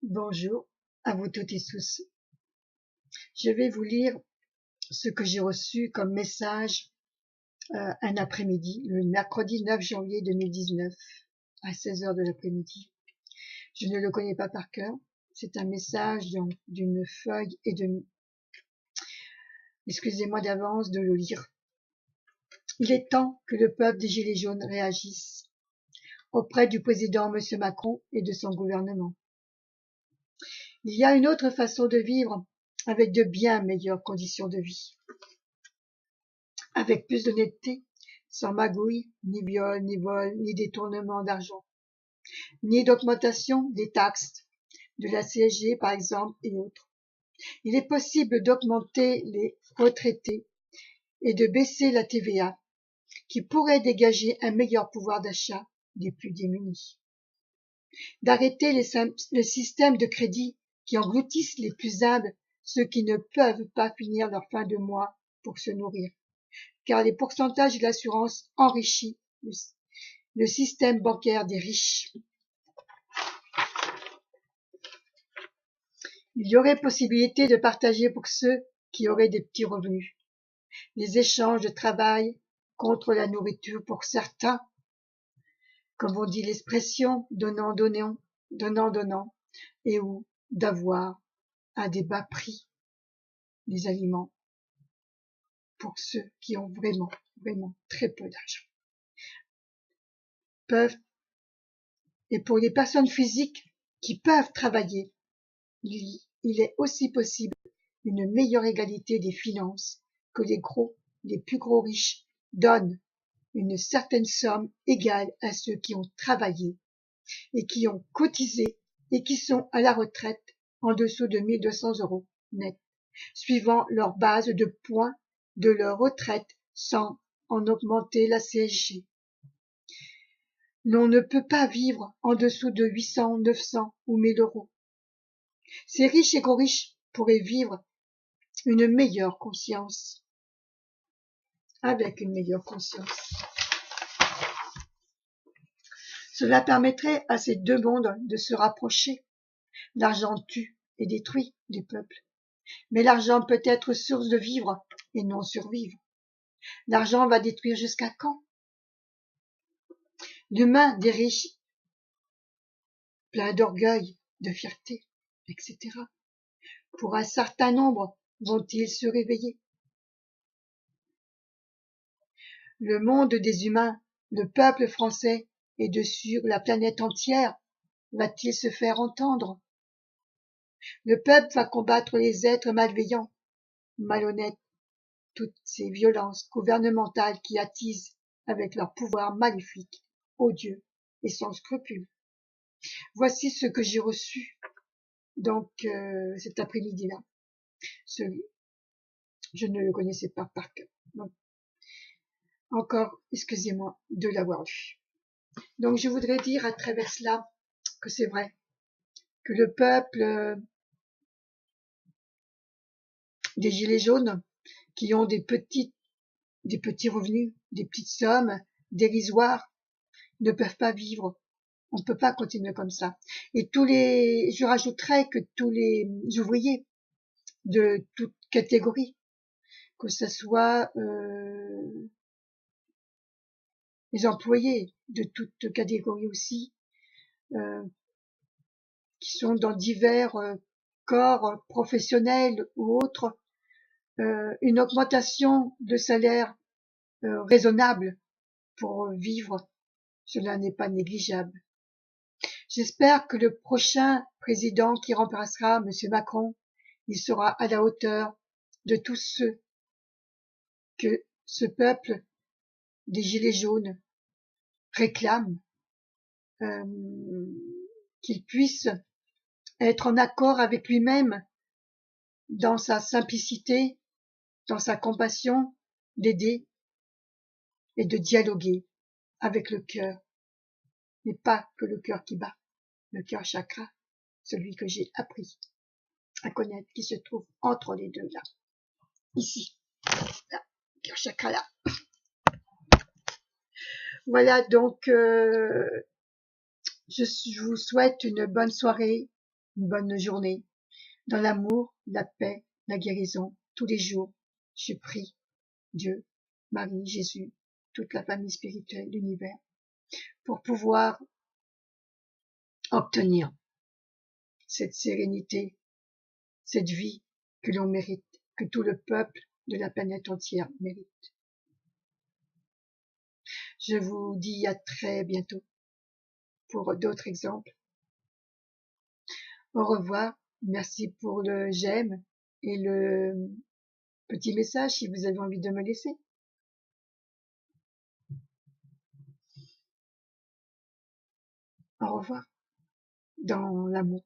Bonjour à vous toutes et tous. Je vais vous lire ce que j'ai reçu comme message un après-midi, le mercredi 9 janvier 2019 à 16 heures de l'après-midi. Je ne le connais pas par cœur. C'est un message d'une feuille et de... Excusez-moi d'avance de le lire. Il est temps que le peuple des Gilets jaunes réagisse auprès du président M. Macron et de son gouvernement. Il y a une autre façon de vivre avec de bien meilleures conditions de vie, avec plus d'honnêteté, sans magouille, ni viol, ni vol, ni détournement d'argent, ni d'augmentation des taxes, de la CSG par exemple et autres. Il est possible d'augmenter les retraités et de baisser la TVA, qui pourrait dégager un meilleur pouvoir d'achat des plus démunis. D'arrêter le système de crédit qui engloutissent les plus humbles, ceux qui ne peuvent pas finir leur fin de mois pour se nourrir, car les pourcentages de l'assurance enrichit le système bancaire des riches. Il y aurait possibilité de partager pour ceux qui auraient des petits revenus. Les échanges de travail contre la nourriture pour certains, comme on dit l'expression donnant, donnant, donnant, donnant, et ou d'avoir à des bas prix les aliments pour ceux qui ont vraiment, vraiment très peu d'argent. Et pour les personnes physiques qui peuvent travailler, il est aussi possible une meilleure égalité des finances, que les plus gros riches donnent une certaine somme égale à ceux qui ont travaillé et qui ont cotisé et qui sont à la retraite en dessous de 1 200 € net, suivant leur base de points de leur retraite sans en augmenter la CSG. L'on ne peut pas vivre en dessous de 800, 900 ou 1 000 €. Ces riches et gros riches pourraient vivre une meilleure conscience, avec une meilleure conscience. Cela permettrait à ces deux mondes de se rapprocher. L'argent tue et détruit les peuples. Mais l'argent peut être source de vivre et non survivre. L'argent va détruire jusqu'à quand? L'humain des riches, plein d'orgueil, de fierté, etc. Pour un certain nombre, vont-ils se réveiller? Le monde des humains, le peuple français et de sur la planète entière, va-t-il se faire entendre? Le peuple va combattre les êtres malveillants, malhonnêtes, toutes ces violences gouvernementales qui attisent avec leur pouvoir maléfique, odieux et sans scrupules. Voici ce que j'ai reçu donc cet après-midi-là. Je ne le connaissais pas par cœur. Donc, encore, excusez-moi de l'avoir lu. Donc je voudrais dire à travers cela que c'est vrai que le peuple des Gilets jaunes, qui ont des petits revenus, des petites sommes dérisoires, ne peuvent pas vivre. On ne peut pas continuer comme ça. Et je rajouterais que tous les ouvriers de toute catégorie, que ce soit les employés de toute catégorie aussi, qui sont dans divers corps professionnels ou autres, une augmentation de salaire raisonnable pour vivre, cela n'est pas négligeable. J'espère que le prochain président qui remplacera M. Macron, il sera à la hauteur de tous ceux que ce peuple des Gilets jaunes réclame, qu'il puisse être en accord avec lui-même dans sa simplicité, dans sa compassion, d'aider et de dialoguer avec le cœur, mais pas que le cœur qui bat, le cœur chakra, celui que j'ai appris à connaître, qui se trouve entre les deux là, ici, là, cœur chakra là. Voilà, donc je vous souhaite une bonne soirée, une bonne journée. Dans l'amour, la paix, la guérison, tous les jours, je prie Dieu, Marie, Jésus, toute la famille spirituelle, l'univers, pour pouvoir obtenir cette sérénité, cette vie que l'on mérite, que tout le peuple de la planète entière mérite. Je vous dis à très bientôt pour d'autres exemples. Au revoir. Merci pour le j'aime et le petit message si vous avez envie de me laisser. Au revoir. Dans l'amour.